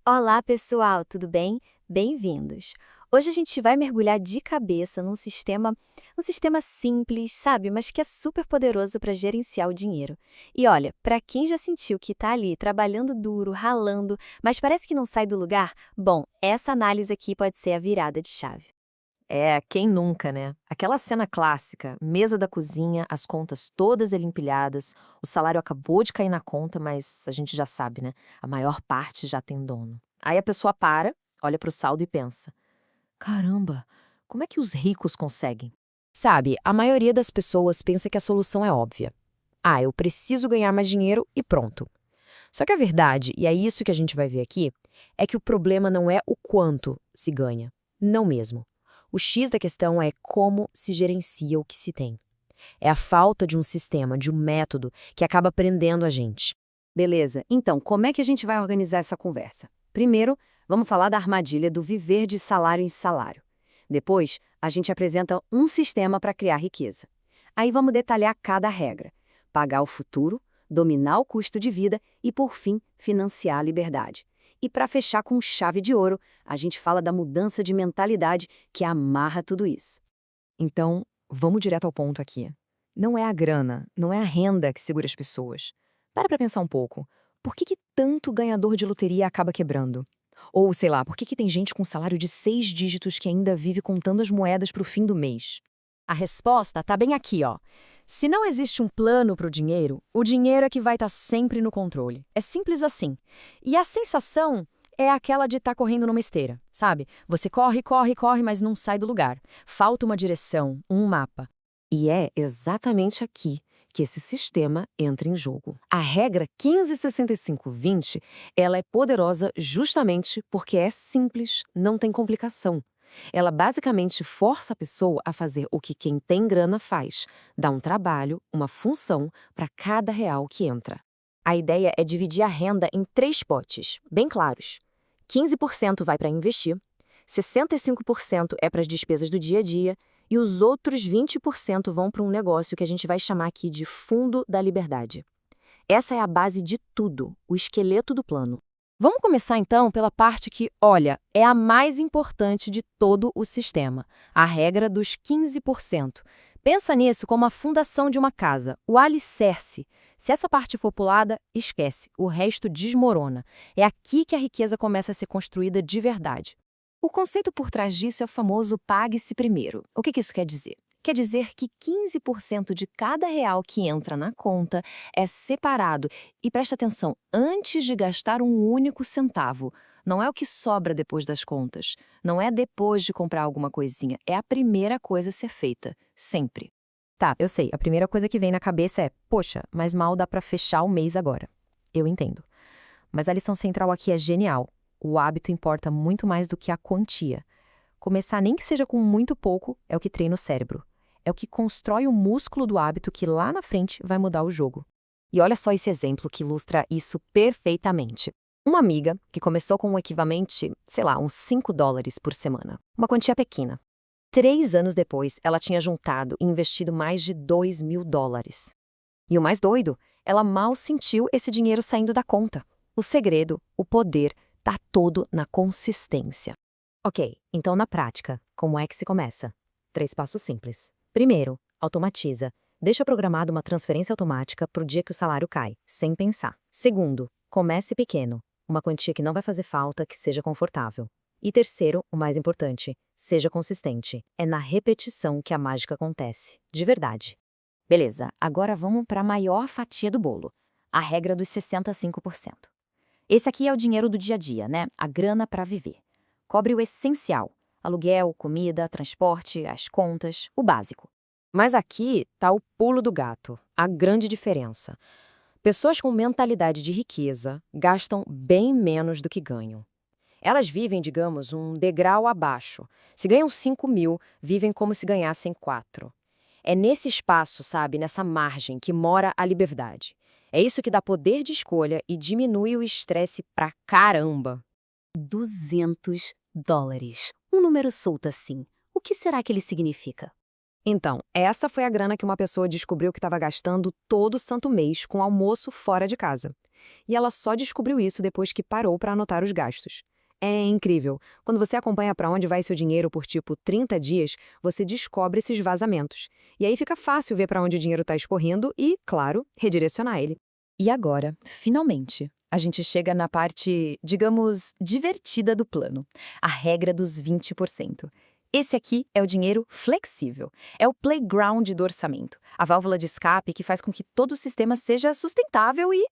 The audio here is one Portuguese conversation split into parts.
Olá, pessoal, tudo bem? Bem-vindos. Hoje a gente vai mergulhar de cabeça num sistema simples, sabe, mas que é super poderoso para gerenciar o dinheiro. E olha, para quem já sentiu que está ali trabalhando duro, ralando, mas parece que não sai do lugar, bom, essa análise aqui pode ser a virada de chave. É, quem nunca, né? Aquela cena clássica, mesa da cozinha, as contas todas ali empilhadas, o salário acabou de cair na conta, mas a gente já sabe, né? A maior parte já tem dono. Aí a pessoa para, olha pro saldo e pensa: caramba, como é que os ricos conseguem? Sabe, a maioria das pessoas pensa que a solução é óbvia. Ah, eu preciso ganhar mais dinheiro e pronto. Só que a verdade, e é isso que a gente vai ver aqui, é que o problema não é o quanto se ganha. Não mesmo. O X da questão é como se gerencia o que se tem. É a falta de um sistema, de um método, que acaba prendendo a gente. Beleza, então, como é que a gente vai organizar essa conversa? Primeiro, vamos falar da armadilha do viver de salário em salário. Depois, a gente apresenta um sistema para criar riqueza. Aí vamos detalhar cada regra: pagar o futuro, dominar o custo de vida e, por fim, financiar a liberdade. E para fechar com chave de ouro, a gente fala da mudança de mentalidade que amarra tudo isso. Então, vamos direto ao ponto aqui. Não é a grana, não é a renda que segura as pessoas. Para pra pensar um pouco. Por que tanto ganhador de loteria acaba quebrando? Ou, sei lá, por que tem gente com salário de 6 dígitos que ainda vive contando as moedas para o fim do mês? A resposta está bem aqui, ó. Se não existe um plano para o dinheiro é que vai estar sempre no controle. É simples assim. E a sensação é aquela de estar correndo numa esteira, sabe? Você corre, corre, corre, mas não sai do lugar. Falta uma direção, um mapa. E é exatamente aqui que esse sistema entra em jogo. A regra 1565-20, ela é poderosa justamente porque é simples, não tem complicação. Ela basicamente força a pessoa a fazer o que quem tem grana faz, dá um trabalho, uma função para cada real que entra. A ideia é dividir a renda em 3 potes, bem claros. 15% vai para investir, 65% é para as despesas do dia a dia e os outros 20% vão para um negócio que a gente vai chamar aqui de Fundo da Liberdade. Essa é a base de tudo, o esqueleto do plano. Vamos começar então pela parte que, olha, é a mais importante de todo o sistema, a regra dos 15%. Pensa nisso como a fundação de uma casa, o alicerce. Se essa parte for pulada, esquece, o resto desmorona. É aqui que a riqueza começa a ser construída de verdade. O conceito por trás disso é o famoso pague-se primeiro. O que isso quer dizer? Quer dizer que 15% de cada real que entra na conta é separado e presta atenção antes de gastar um único centavo. Não é o que sobra depois das contas. Não é depois de comprar alguma coisinha. É a primeira coisa a ser feita. Sempre. Tá, eu sei, a primeira coisa que vem na cabeça é, poxa, mas mal dá pra fechar o mês agora. Eu entendo. Mas a lição central aqui é genial. O hábito importa muito mais do que a quantia. Começar nem que seja com muito pouco é o que treina o cérebro. É o que constrói o músculo do hábito que lá na frente vai mudar o jogo. E olha só esse exemplo que ilustra isso perfeitamente. Uma amiga que começou com um equivalente, sei lá, uns US$ 5 por semana. Uma quantia pequena. 3 anos depois, ela tinha juntado e investido mais de US$ 2.000. E o mais doido, ela mal sentiu esse dinheiro saindo da conta. O segredo, o poder, tá todo na consistência. Ok, então na prática, como é que se começa? 3 passos simples. Primeiro, automatiza. Deixa programada uma transferência automática para o dia que o salário cai, sem pensar. Segundo, comece pequeno. Uma quantia que não vai fazer falta, que seja confortável. E terceiro, o mais importante, seja consistente. É na repetição que a mágica acontece. De verdade. Beleza, agora vamos para a maior fatia do bolo, a regra dos 65%. Esse aqui é o dinheiro do dia a dia, né? A grana para viver. Cobre o essencial: aluguel, comida, transporte, as contas, o básico. Mas aqui tá o pulo do gato, a grande diferença. Pessoas com mentalidade de riqueza gastam bem menos do que ganham. Elas vivem, digamos, um degrau abaixo. Se ganham 5.000, vivem como se ganhassem 4. É nesse espaço, sabe, nessa margem, que mora a liberdade. É isso que dá poder de escolha e diminui o estresse pra caramba. US$ 200. Um número solto assim. O que será que ele significa? Então, essa foi a grana que uma pessoa descobriu que estava gastando todo santo mês com almoço fora de casa. E ela só descobriu isso depois que parou para anotar os gastos. É incrível. Quando você acompanha para onde vai seu dinheiro por tipo 30 dias, você descobre esses vazamentos. E aí fica fácil ver para onde o dinheiro está escorrendo e, claro, redirecionar ele. E agora, finalmente, a gente chega na parte, digamos, divertida do plano. A regra dos 20%. Esse aqui é o dinheiro flexível. É o playground do orçamento. A válvula de escape que faz com que todo o sistema seja sustentável e,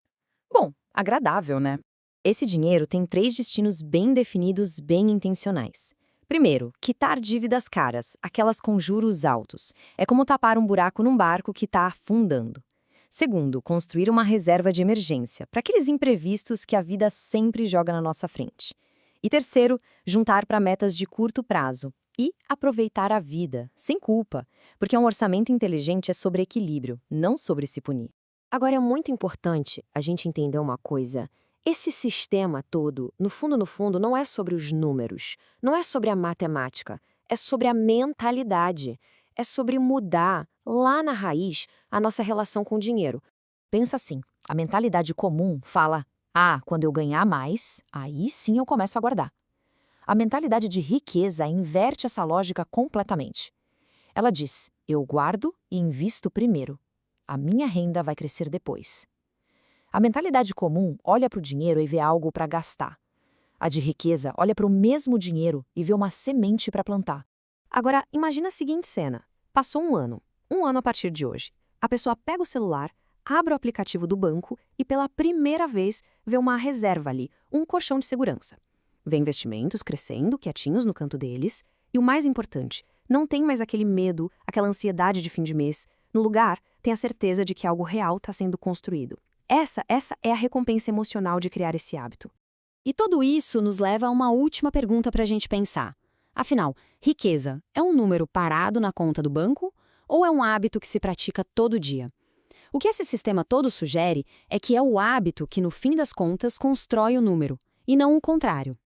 bom, agradável, né? Esse dinheiro tem 3 destinos bem definidos, bem intencionais. Primeiro, quitar dívidas caras, aquelas com juros altos. É como tapar um buraco num barco que está afundando. Segundo, construir uma reserva de emergência, para aqueles imprevistos que a vida sempre joga na nossa frente. E terceiro, juntar para metas de curto prazo e aproveitar a vida, sem culpa, porque um orçamento inteligente é sobre equilíbrio, não sobre se punir. Agora é muito importante a gente entender uma coisa. Esse sistema todo, no fundo, não é sobre os números, não é sobre a matemática, é sobre a mentalidade, é sobre mudar, lá na raiz, a nossa relação com o dinheiro. Pensa assim, a mentalidade comum fala, quando eu ganhar mais, aí sim eu começo a guardar. A mentalidade de riqueza inverte essa lógica completamente. Ela diz, eu guardo e invisto primeiro. A minha renda vai crescer depois. A mentalidade comum olha para o dinheiro e vê algo para gastar. A de riqueza olha para o mesmo dinheiro e vê uma semente para plantar. Agora, imagina a seguinte cena. Passou um ano a partir de hoje. A pessoa pega o celular, abre o aplicativo do banco e pela primeira vez vê uma reserva ali, um colchão de segurança. Vê investimentos crescendo, quietinhos no canto deles, e o mais importante, não tem mais aquele medo, aquela ansiedade de fim de mês. No lugar, tem a certeza de que algo real está sendo construído. Essa é a recompensa emocional de criar esse hábito. E tudo isso nos leva a uma última pergunta para a gente pensar. Afinal, riqueza é um número parado na conta do banco ou é um hábito que se pratica todo dia? O que esse sistema todo sugere é que é o hábito que, no fim das contas, constrói o número, e não o contrário.